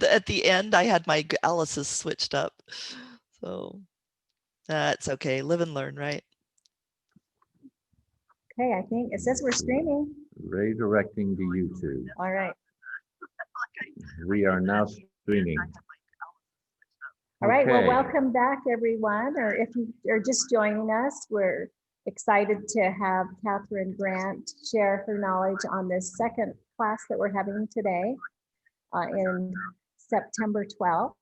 at the end, I had my Alice's switched up. So that's okay. Live and learn, right? Okay, I think it says we're streaming. Redirecting to YouTube. All right. We are now streaming. All right, well, Okay. welcome back, everyone, or if you are just joining us, we're excited to have Kathryn Grant share her knowledge on this second class that we're having today in September 12th.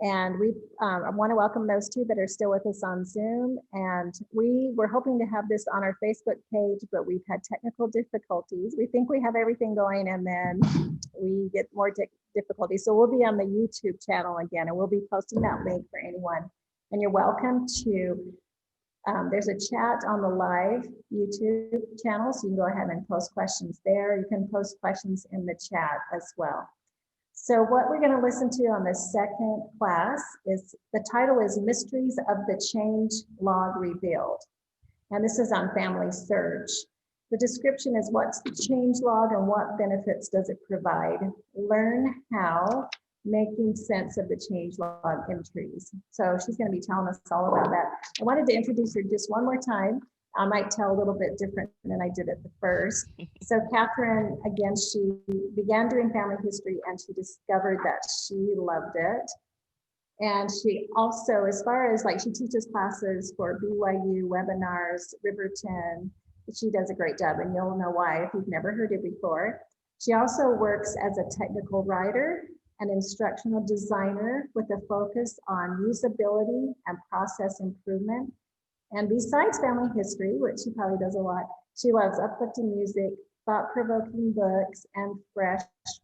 And I want to welcome those two that are still with us on Zoom. And we were hoping to have this on our Facebook page, but we've had technical difficulties. We think we have everything going, and then we get more difficulties. So we'll be on the YouTube channel again, and we'll be posting that link for anyone. And you're welcome to, there's a chat on the live YouTube channel, so you can go ahead and post questions there. You can post questions in the chat as well. So what we're going to listen to on the second class is, the title is Mysteries of the Change Log Revealed. And this is on Family Search. The description is, what's the change log and what benefits does it provide? Learn how, making sense of the change log entries. So she's going to be telling us all about that. I wanted to introduce her just one more time. I might tell a little bit different than I did at the first. So Kathryn, again, she began doing family history and she discovered that she loved it. And she also, as far as like, she teaches classes for BYU, webinars, Riverton. She does a great job, and you'll know why if you've never heard it before. She also works as a technical writer, an instructional designer with a focus on usability and process improvement. And besides family history, which she probably does a lot, she loves uplifting music, thought-provoking books, and fresh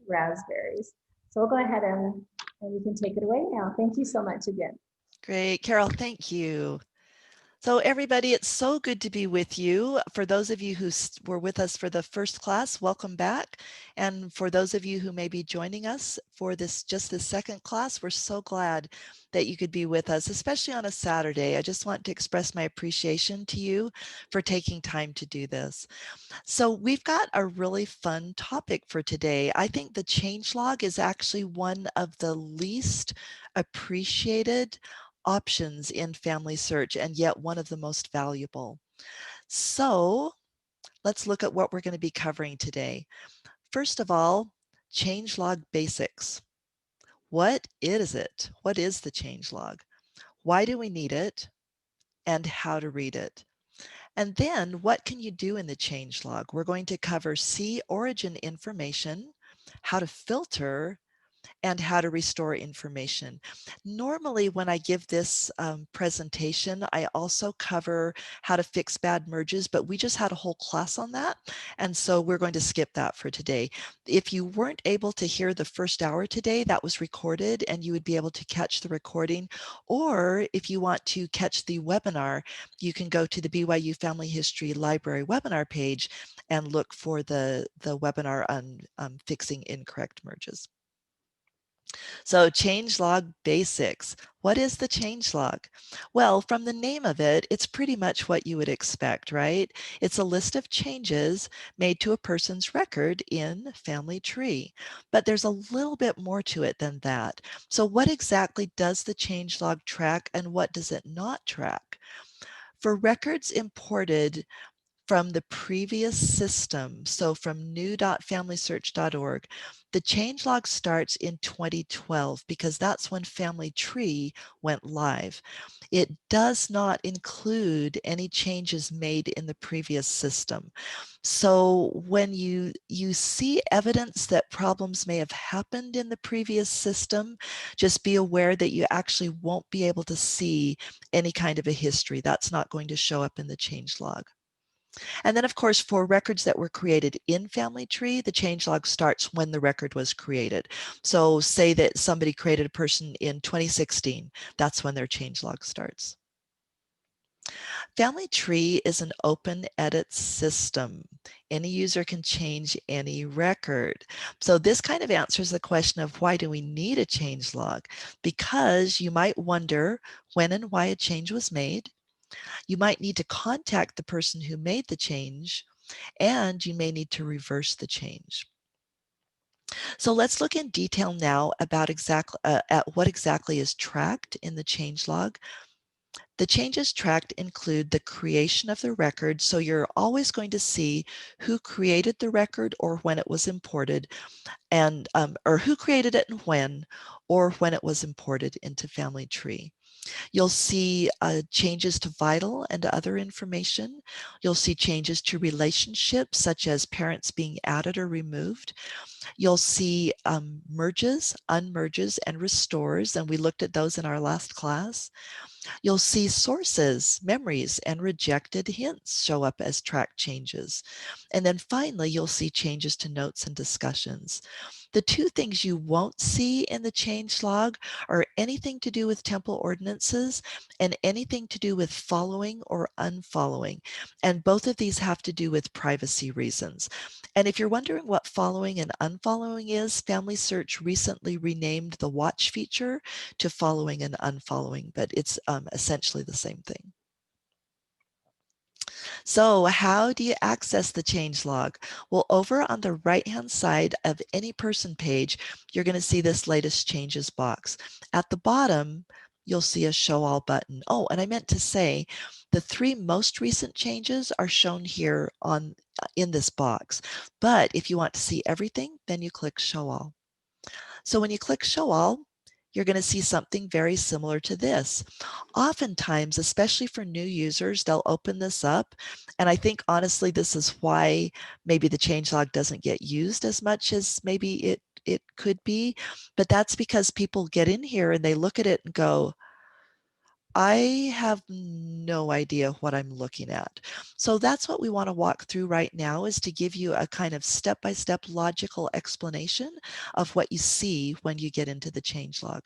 raspberries. So we'll go ahead and you can take it away now. Thank you so much again. Great, Carol, thank you. So everybody, it's so good to be with you. For those of you who were with us for the first class, welcome back. And for those of you who may be joining us for just this second class, we're so glad that you could be with us, especially on a Saturday. I just want to express my appreciation to you for taking time to do this. So we've got a really fun topic for today. I think the changelog is actually one of the least appreciated options in family search, and yet one of the most valuable. So let's look at what we're going to be covering today. First of all, changelog basics. What is it? What is the changelog? Why do we need it? And how to read it? And then what can you do in the changelog? We're going to cover C origin information, how to filter, and how to restore information. Normally, when I give this presentation, I also cover how to fix bad merges, but we just had a whole class on that. And so we're going to skip that for today. If you weren't able to hear the first hour today, that was recorded and you would be able to catch the recording. Or if you want to catch the webinar, you can go to the BYU Family History Library webinar page and look for the webinar on fixing incorrect merges. So changelog basics. What is the changelog? Well, from the name of it, it's pretty much what you would expect, right? It's a list of changes made to a person's record in family tree. But there's a little bit more to it than that. So what exactly does the changelog track and what does it not track? For records imported from the previous system, so from new.familysearch.org, the changelog starts in 2012 because that's when Family Tree went live. It does not include any changes made in the previous system. So when you see evidence that problems may have happened in the previous system, just be aware that you actually won't be able to see any kind of a history. That's not going to show up in the changelog. And then, of course, for records that were created in Family Tree, the changelog starts when the record was created. So say that somebody created a person in 2016, that's when their changelog starts. Family Tree is an open edit system. Any user can change any record. So this kind of answers the question of why do we need a changelog? Because you might wonder when and why a change was made. You might need to contact the person who made the change, and you may need to reverse the change. So let's look in detail now about at what exactly is tracked in the changelog. The changes tracked include the creation of the record, so you're always going to see who created the record or when it was imported, and or who created it and when, or when it was imported into Family Tree. You'll see changes to vital and other information. You'll see changes to relationships, such as parents being added or removed. You'll see merges, unmerges, and restores, and we looked at those in our last class. You'll see sources, memories, and rejected hints show up as track changes. And then finally, you'll see changes to notes and discussions. The two things you won't see in the change log are anything to do with temple ordinances and anything to do with following or unfollowing. And both of these have to do with privacy reasons. And if you're wondering what following and unfollowing is, Family Search recently renamed the watch feature to following and unfollowing, but it's essentially the same thing. So how do you access the changelog? Well, over on the right-hand side of any person page, you're going to see this latest changes box. At the bottom, you'll see a show all button. Oh, and I meant to say the 3 most recent changes are shown here in this box. But if you want to see everything, then you click show all. So when you click show all, you're going to see something very similar to this. Oftentimes, especially for new users, they'll open this up. And I think honestly, this is why maybe the changelog doesn't get used as much as maybe it could be. But that's because people get in here and they look at it and go, I have no idea what I'm looking at. So that's what we want to walk through right now, is to give you a kind of step-by-step logical explanation of what you see when you get into the changelog.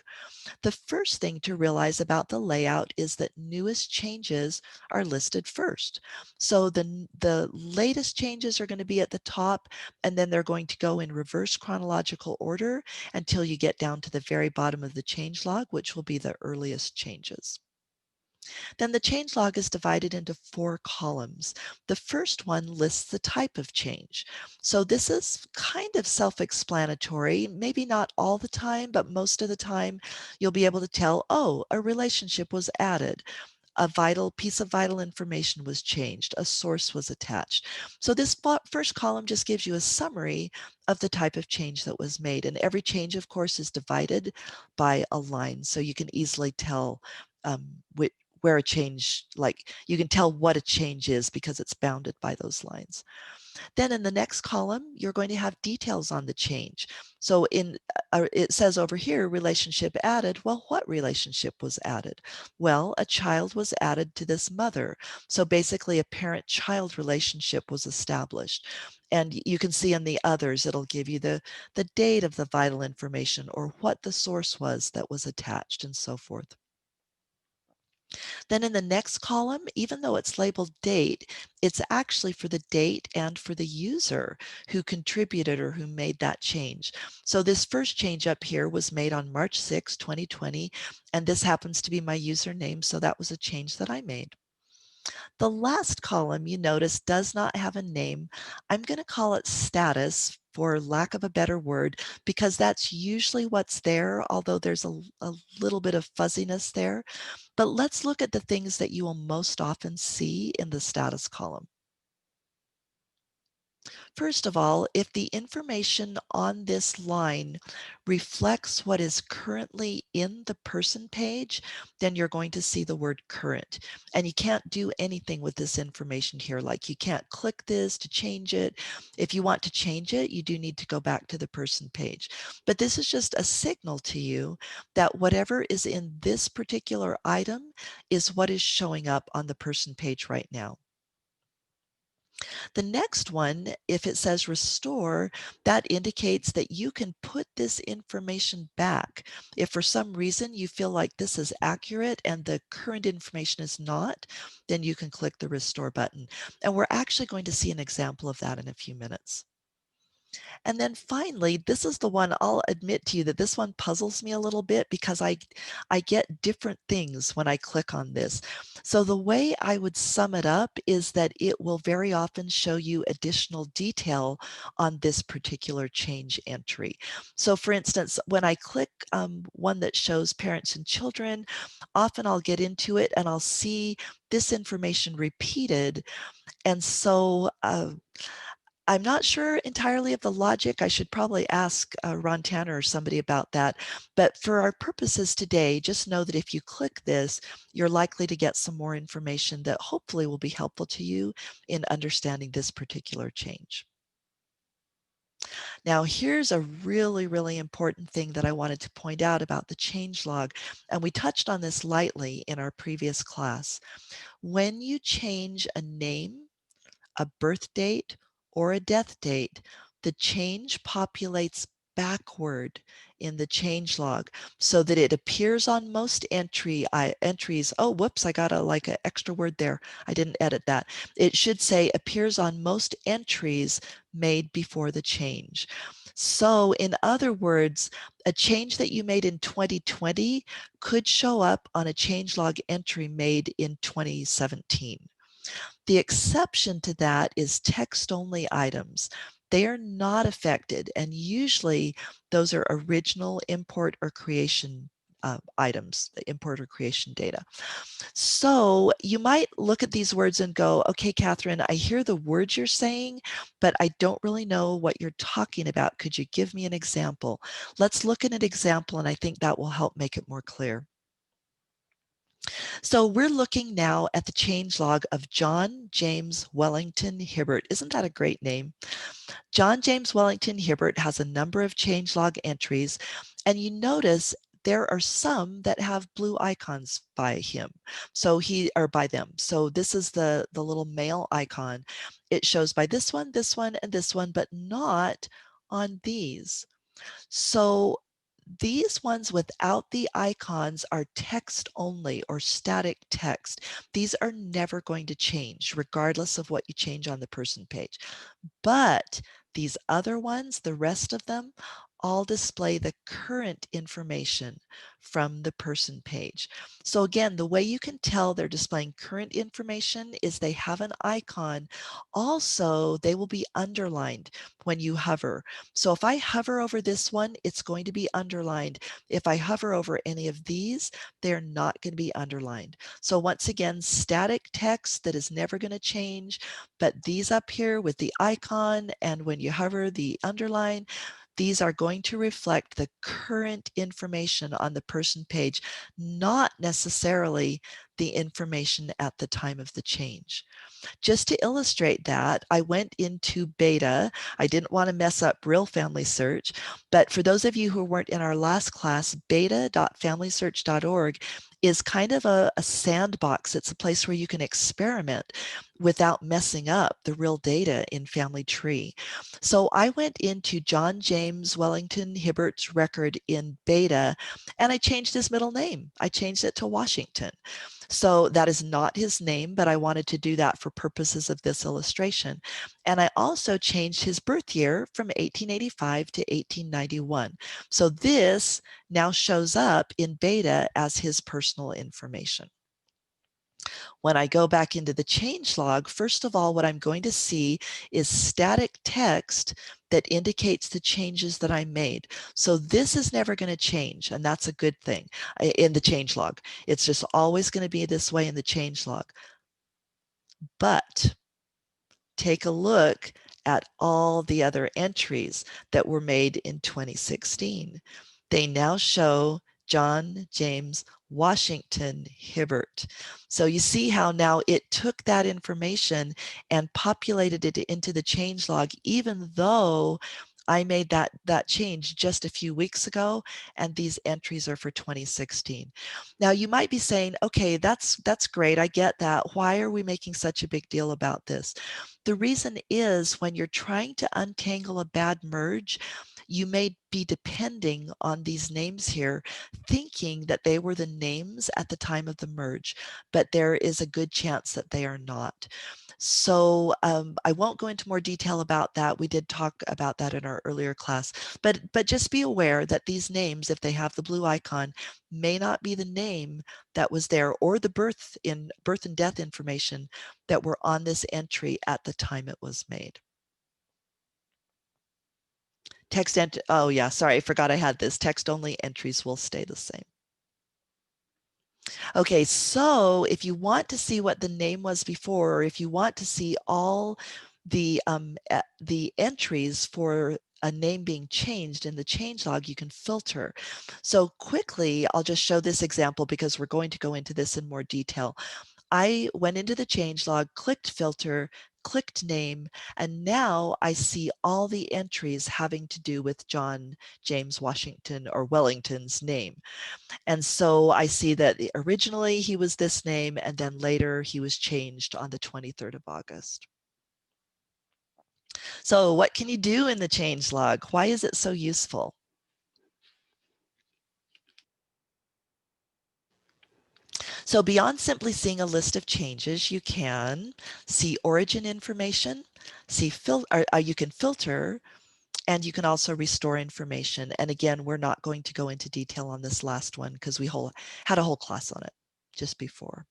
The first thing to realize about the layout is that newest changes are listed first. So the latest changes are going to be at the top, and then they're going to go in reverse chronological order until you get down to the very bottom of the changelog, which will be the earliest changes. Then the changelog is divided into 4 columns. The first one lists the type of change. So this is kind of self-explanatory, maybe not all the time, but most of the time you'll be able to tell, oh, a relationship was added. A vital piece of vital information was changed, a source was attached. So this first column just gives you a summary of the type of change that was made. And every change, of course, is divided by a line. So you can easily tell where a change, like you can tell what a change is because it's bounded by those lines. Then in the next column, you're going to have details on the change. So it says over here, relationship added. Well, what relationship was added? Well, a child was added to this mother. So basically a parent-child relationship was established. And you can see in the others, it'll give you the date of the vital information or what the source was that was attached and so forth. Then in the next column, even though it's labeled date, it's actually for the date and for the user who contributed or who made that change. So this first change up here was made on March 6, 2020, and this happens to be my username, so that was a change that I made. The last column, you notice, does not have a name. I'm going to call it status for lack of a better word, because that's usually what's there, although there's a little bit of fuzziness there. But let's look at the things that you will most often see in the status column. First of all, if the information on this line reflects what is currently in the person page, then you're going to see the word current. And you can't do anything with this information here, like you can't click this to change it. If you want to change it, you do need to go back to the person page. But this is just a signal to you that whatever is in this particular item is what is showing up on the person page right now. The next one, if it says restore, that indicates that you can put this information back. If for some reason you feel like this is accurate and the current information is not, then you can click the restore button. And we're actually going to see an example of that in a few minutes. And then finally, this is the one I'll admit to you that this one puzzles me a little bit because I get different things when I click on this. So the way I would sum it up is that it will very often show you additional detail on this particular change entry. So for instance, when I click one that shows parents and children, often I'll get into it and I'll see this information repeated. And so I'm not sure entirely of the logic. I should probably ask Ron Tanner or somebody about that. But for our purposes today, just know that if you click this, you're likely to get some more information that hopefully will be helpful to you in understanding this particular change. Now, here's a really, really important thing that I wanted to point out about the changelog, and we touched on this lightly in our previous class. When you change a name, a birth date, or a death date, the change populates backward in the change log so that it appears on most entries. Oh, whoops, I got like an extra word there. I didn't edit that. It should say appears on most entries made before the change. So in other words, a change that you made in 2020 could show up on a changelog entry made in 2017. The exception to that is text-only items. They are not affected, and usually those are original import or creation items, the import or creation data. So you might look at these words and go, okay, Kathryn, I hear the words you're saying, but I don't really know what you're talking about. Could you give me an example? Let's look at an example, and I think that will help make it more clear. So we're looking now at the changelog of John James Wellington Hibbert. Isn't that a great name? John James Wellington Hibbert has a number of changelog entries, and you notice there are some that have blue icons by him. So or by them. So this is the little male icon. It shows by this one, and this one, but not on these. So these ones without the icons are text only or static text. These are never going to change regardless of what you change on the person page. But these other ones, the rest of them, all display the current information from the person page. So again, the way you can tell they're displaying current information is they have an icon. Also, they will be underlined when you hover. So if I hover over this one, it's going to be underlined. If I hover over any of these, they're not going to be underlined. So once again, static text that is never going to change, but these up here with the icon and when you hover the underline, these are going to reflect the current information on the person page, not necessarily the information at the time of the change. Just to illustrate that, I went into beta. I didn't want to mess up real family search, but for those of you who weren't in our last class, beta.familysearch.org is kind of a sandbox. It's a place where you can experiment without messing up the real data in Family Tree. So I went into John James Wellington Hibbert's record in beta, and I changed his middle name. I changed it to Washington. So that is not his name, but I wanted to do that for purposes of this illustration. And I also changed his birth year from 1885 to 1891. So this now shows up in beta as his personal information. When I go back into the changelog, first of all, what I'm going to see is static text that indicates the changes that I made. So this is never going to change, and that's a good thing in the changelog. It's just always going to be this way in the changelog. But take a look at all the other entries that were made in 2016. They now show John James Washington Hibbert. So you see how now it took that information and populated it into the changelog, even though I made that change just a few weeks ago, and these entries are for 2016. Now you might be saying, okay, that's great. I get that. Why are we making such a big deal about this? The reason is when you're trying to untangle a bad merge, you may be depending on these names here, thinking that they were the names at the time of the merge, but there is a good chance that they are not. So I won't go into more detail about that. We did talk about that in our earlier class, but just be aware that these names, if they have the blue icon, may not be the name that was there or the birth and death information that were on this entry at the time it was made. Oh yeah, sorry, I forgot I had this. Text only entries will stay the same. Okay, so if you want to see what the name was before, or if you want to see all the entries for a name being changed in the changelog, you can filter. So quickly, I'll just show this example because we're going to go into this in more detail. I went into the changelog, clicked filter, clicked name, and now I see all the entries having to do with John James Washington or Wellington's name. And so I see that originally he was this name, and then later he was changed on the 23rd of August. So what can you do in the changelog? Why is it so useful? So beyond simply seeing a list of changes, you can see origin information, you can filter, and you can also restore information. And again, we're not going to go into detail on this last one because we had a whole class on it just before.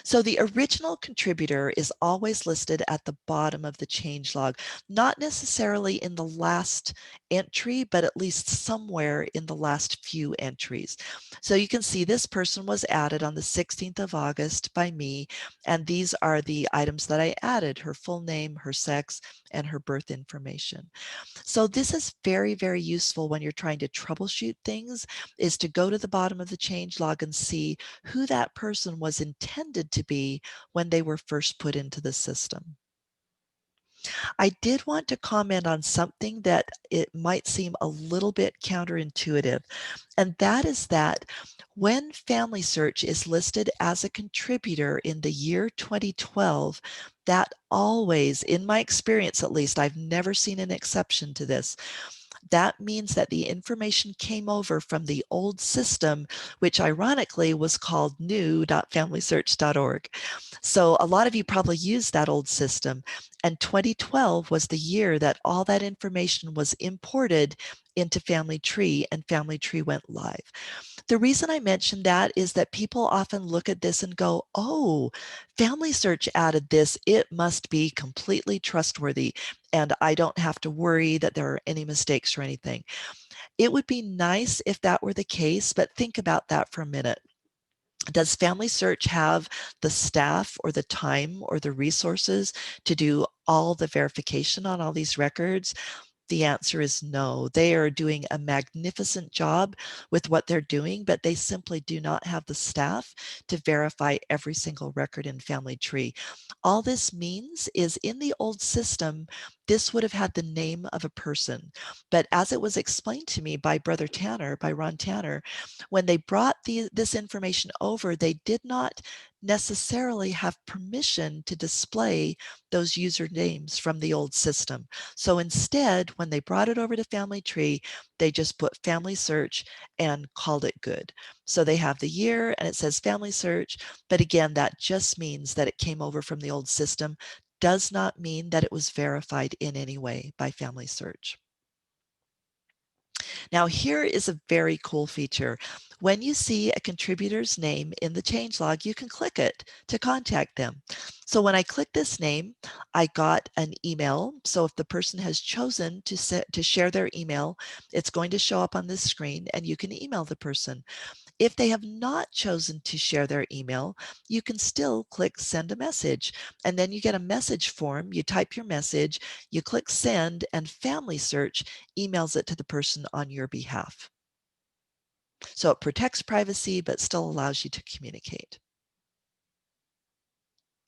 So the original contributor is always listed at the bottom of the changelog, not necessarily in the last entry, but at least somewhere in the last few entries. So you can see this person was added on the 16th of August by me, and these are the items that I added: her full name, her sex, and her birth information. So this is very, very useful when you're trying to troubleshoot things, is to go to the bottom of the changelog and see who that person was intended to be when they were first put into the system. I did want to comment on something that it might seem a little bit counterintuitive, and that is that when Family Search is listed as a contributor in the year 2012, that always, in my experience at least, I've never seen an exception to this, that means that the information came over from the old system, which ironically was called new.familysearch.org. So a lot of you probably used that old system, and 2012 was the year that all that information was imported into Family Tree, and Family Tree went live. The reason I mention that is that people often look at this and go, oh, Family Search added this, it must be completely trustworthy, and I don't have to worry that there are any mistakes or anything. It would be nice if that were the case, but think about that for a minute. Does Family Search have the staff or the time or the resources to do all the verification on all these records? The answer is no. They are doing a magnificent job with what they're doing, but they simply do not have the staff to verify every single record in Family Tree. All this means is in the old system, this would have had the name of a person. But as it was explained to me by Brother Tanner, by Ron Tanner, when they brought this information over, they did not necessarily have permission to display those usernames from the old system. So instead, when they brought it over to Family Tree, they just put Family Search and called it good. So they have the year and it says Family Search, but again, that just means that it came over from the old system, does not mean that it was verified in any way by Family Search. Now here is a very cool feature. When you see a contributor's name in the changelog, you can click it to contact them. So when I click this name, I got an email. So if the person has chosen to share their email, it's going to show up on this screen and you can email the person. If they have not chosen to share their email, you can still click send a message, and then you get a message form. You type your message, you click send, and Family Search emails it to the person on your behalf. So it protects privacy, but still allows you to communicate.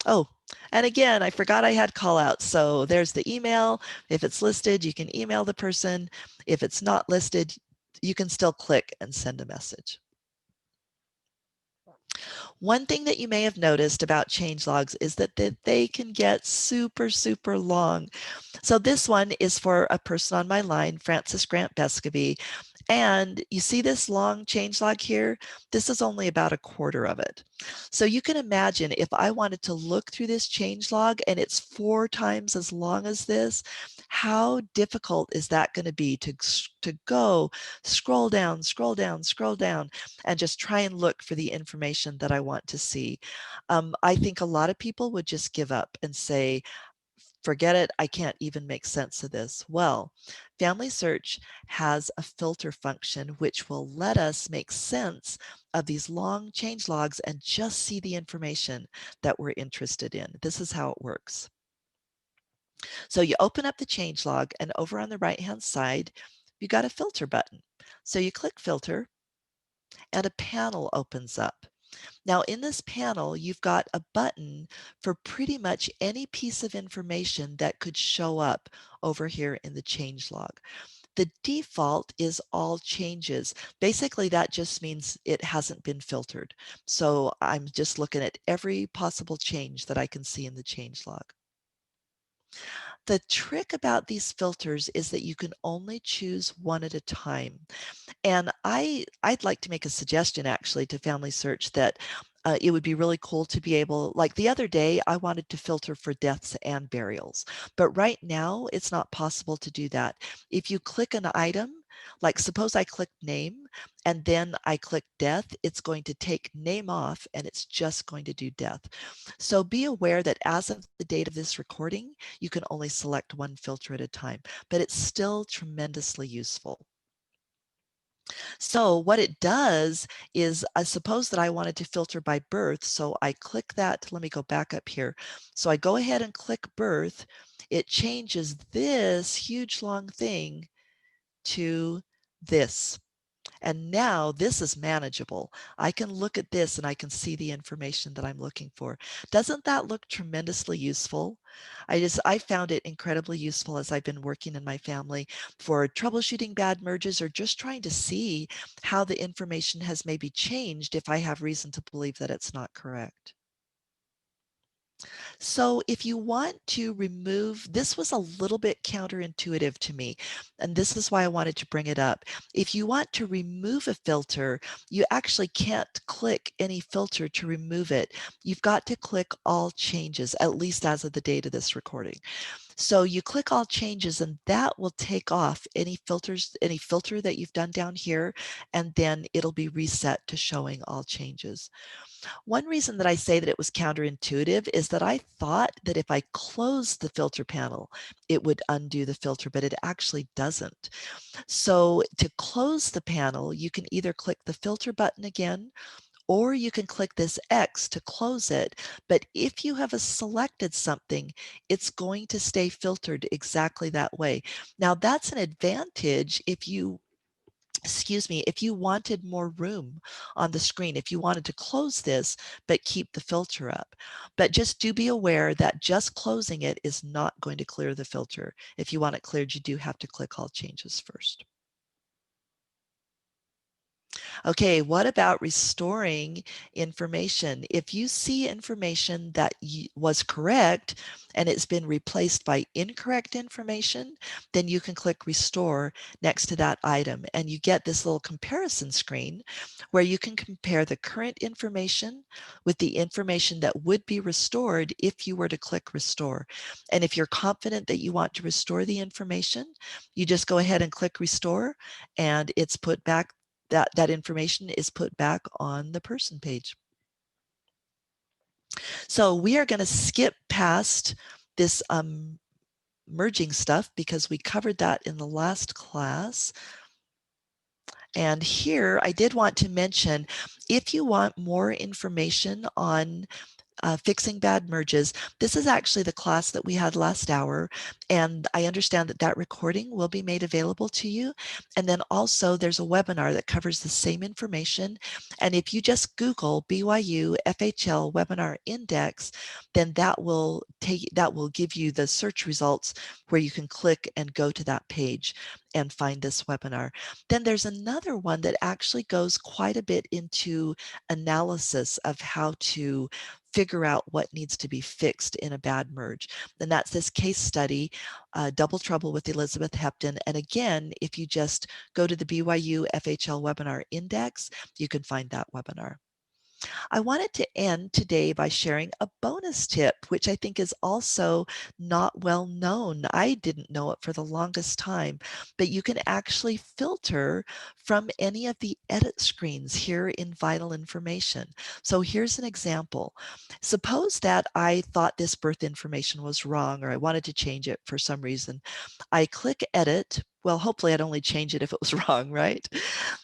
Oh, and again, I forgot I had call outs. So there's the email. If it's listed, you can email the person. If it's not listed, you can still click and send a message. One thing that you may have noticed about change logs is that they can get super, super long. So this one is for a person on my line, Francis Grant Bescovy. And you see this long change log here? This is only about a quarter of it. So you can imagine if I wanted to look through this change log and it's 4 times as long as this, how difficult is that going to be to go scroll down, scroll down, scroll down, and just try and look for the information that I want to see. I think a lot of people would just give up and say, forget it, I can't even make sense of this. Well, Family Search has a filter function which will let us make sense of these long change logs and just see the information that we're interested in. This is how it works. So you open up the change log, and over on the right hand side, you got a filter button. So you click filter and a panel opens up. Now in this panel, you've got a button for pretty much any piece of information that could show up over here in the change log. The default is all changes. Basically, that just means it hasn't been filtered. So I'm just looking at every possible change that I can see in the change log. The trick about these filters is that you can only choose one at a time. And I'd like to make a suggestion actually to Family Search that it would be really cool to be able, like the other day, I wanted to filter for deaths and burials, but right now it's not possible to do that. If you click an item, like suppose I click name and then I click death, it's going to take name off and it's just going to do death. So be aware that as of the date of this recording, you can only select one filter at a time, but it's still tremendously useful. So what it does is, I suppose that I wanted to filter by birth. So I click that. Let me go back up here. So I go ahead and click birth. It changes this huge long thing to this. And now this is manageable. I can look at this and I can see the information that I'm looking for. Doesn't that look tremendously useful? I found it incredibly useful as I've been working in my family for troubleshooting bad merges or just trying to see how the information has maybe changed if I have reason to believe that it's not correct. So if you want to remove, this was a little bit counterintuitive to me, and this is why I wanted to bring it up. If you want to remove a filter, you actually can't click any filter to remove it. You've got to click all changes, at least as of the date of this recording. So you click all changes and that will take off any filters, any filter that you've done down here, and then it'll be reset to showing all changes. One reason that I say that it was counterintuitive is that I thought that if I closed the filter panel, it would undo the filter, but it actually doesn't. So to close the panel, you can either click the filter button again, or you can click this X to close it. But if you have selected something, it's going to stay filtered exactly that way. Now that's an advantage if you if you wanted more room on the screen, if you wanted to close this, but keep the filter up. But just do be aware that just closing it is not going to clear the filter. If you want it cleared, you do have to click all changes first. Okay, what about restoring information? If you see information that was correct and it's been replaced by incorrect information, then you can click restore next to that item and you get this little comparison screen where you can compare the current information with the information that would be restored if you were to click restore. And if you're confident that you want to restore the information, you just go ahead and click restore and it's put back, that information is put back on the person page. So we are going to skip past this merging stuff because we covered that in the last class. And here I did want to mention, if you want more information on fixing bad merges. This is actually the class that we had last hour, and I understand that that recording will be made available to you. And then also there's a webinar that covers the same information. And if you just Google BYU FHL webinar index, then that will give you the search results where you can click and go to that page. and find this webinar. Then there's another one that actually goes quite a bit into analysis of how to figure out what needs to be fixed in a bad merge. And that's this case study, Double Trouble with Elizabeth Hepton. And again, if you just go to the BYU FHL webinar index, you can find that webinar. I wanted to end today by sharing a bonus tip, which I think is also not well known. I didn't know it for the longest time, but you can actually filter from any of the edit screens here in Vital Information. So here's an example. Suppose that I thought this birth information was wrong, or I wanted to change it for some reason. I click edit. Well, hopefully I'd only change it if it was wrong, right?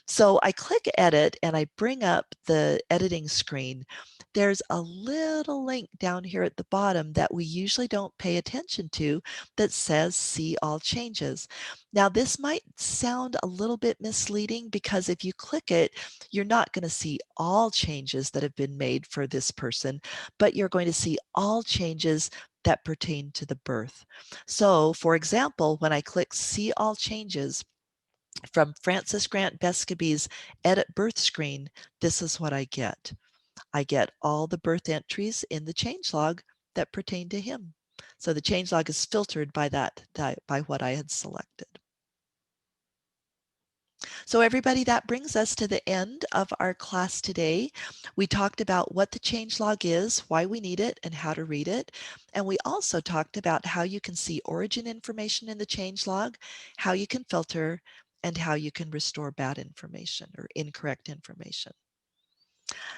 So I click edit and I bring up the editing screen. There's a little link down here at the bottom that we usually don't pay attention to that says see all changes. Now this might sound a little bit misleading because if you click it, you're not going to see all changes that have been made for this person, but you're going to see all changes that pertain to the birth. So for example, when I click see all changes, from Francis Grant Bescaby's edit birth screen, this is what I get. I get all the birth entries in the changelog that pertain to him. So the changelog is filtered by by what I had selected. So everybody, that brings us to the end of our class today. We talked about what the changelog is, why we need it, and how to read it. And we also talked about how you can see origin information in the changelog, how you can filter, and how you can restore bad information or incorrect information.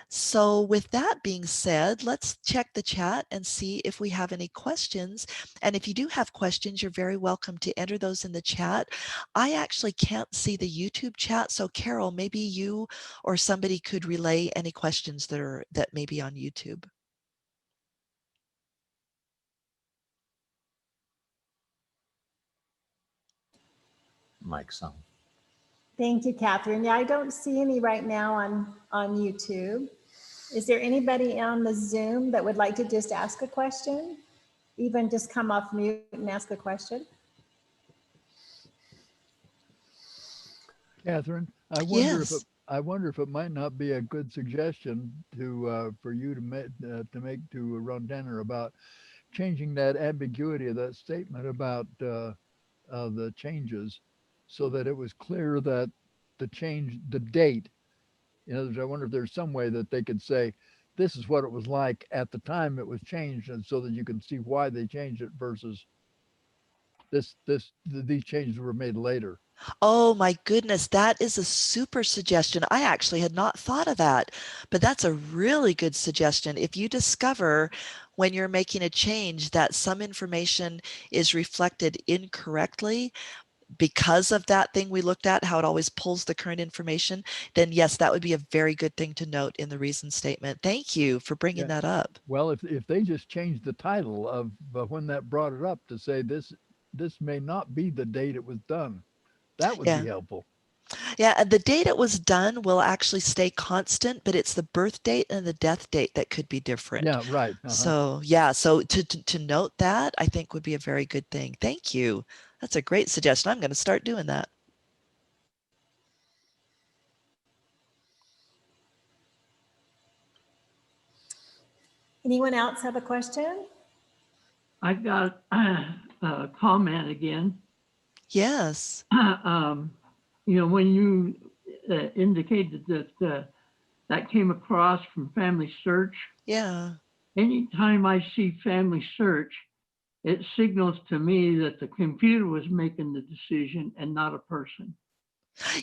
So with that being said, let's check the chat and see if we have any questions. And if you do have questions, you're very welcome to enter those in the chat. I actually can't see the YouTube chat. So Carol, maybe you or somebody could relay any questions that may be on YouTube. Mike's on. Thank you, Kathryn. Yeah, I don't see any right now on YouTube. Is there anybody on the Zoom that would like to just ask a question? Even just come off mute and ask a question? Kathryn, Yes. I wonder if it might not be a good suggestion to for you to make to Ron Denner about changing that ambiguity of that statement about the changes, so that it was clear that the date. You know, I wonder if there's some way that they could say, this is what it was like at the time it was changed, and so that you can see why they changed it versus these changes were made later. Oh my goodness, that is a super suggestion. I actually had not thought of that, but that's a really good suggestion. If you discover when you're making a change that some information is reflected incorrectly because of that thing we looked at, how it always pulls the current information, then yes, that would be a very good thing to note in the reason statement. Thank you for bringing Yeah. that up. Well, if they just changed the title of when that brought it up to say this may not be the date it was done, that would be Yeah. helpful. Yeah, and the date it was done will actually stay constant, but it's the birth date and the death date that could be different. Yeah, right. So yeah, so to note that, I think would be a very good thing. Thank you. That's a great suggestion. I'm going to start doing that. Anyone else have a question? I've got a comment again. Yes. You know, when you indicated that that came across from Family Search, Yeah. anytime I see Family Search, it signals to me that the computer was making the decision and not a person.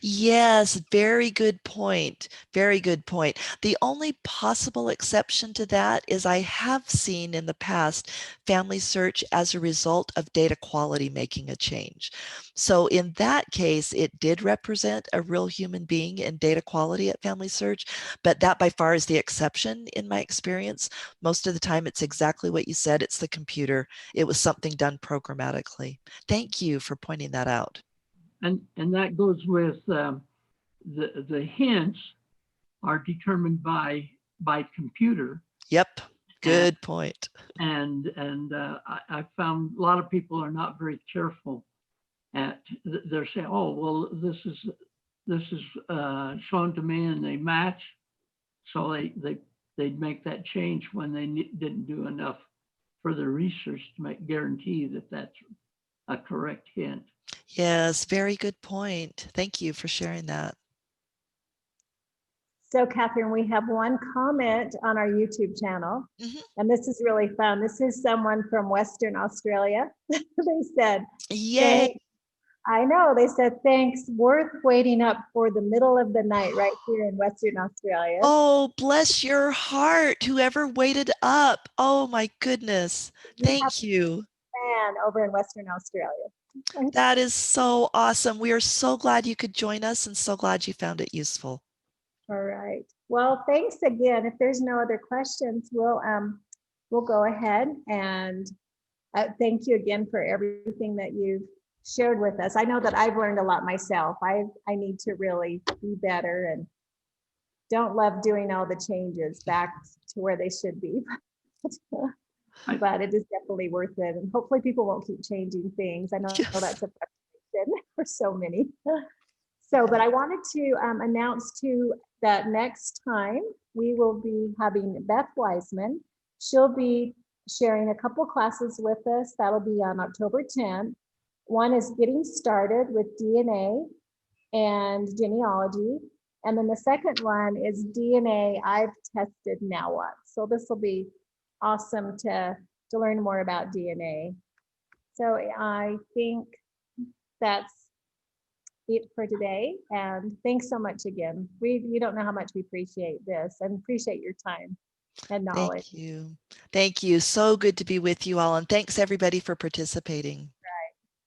Yes, very good point. Very good point. The only possible exception to that is I have seen in the past Family Search as a result of data quality making a change. So in that case, it did represent a real human being in data quality at Family Search, but that by far is the exception in my experience. Most of the time, it's exactly what you said. It's the computer. It was something done programmatically. Thank you for pointing that out. And that goes with the hints are determined by computer. Yep. And Good point. I found a lot of people are not very careful they're saying, oh, well, this is shown to me and they match. So they'd make that change when they didn't do enough further research to guarantee that that's a correct hint. Yes, very good point. Thank you for sharing that. So Kathryn, we have one comment on our YouTube channel, and this is really fun. This is someone from Western Australia. They said, Yay. I know, they said, thanks, worth waiting up for the middle of the night right here in Western Australia. Oh, bless your heart, whoever waited up. Oh my goodness. Thank you. Man, over in Western Australia. That is so awesome. We are so glad you could join us and so glad you found it useful. All right. Well, thanks again. If there's no other questions, we'll go ahead and thank you again for everything that you've shared with us. I know that I've learned a lot myself. I need to really be better and don't love doing all the changes back to where they should be. But it is definitely worth it. And hopefully people won't keep changing things. I know that's a frustration for so many. So, but I wanted to announce too that next time we will be having Beth Wiseman. She'll be sharing a couple classes with us. That'll be on October 10th. One is getting started with DNA and genealogy. And then the second one is DNA I've tested, now what? So this will be awesome to learn more about DNA. So I think that's it for today. And thanks so much again. You don't know how much we appreciate this and appreciate your time and knowledge. Thank you. Thank you. So good to be with you all. And thanks everybody for participating.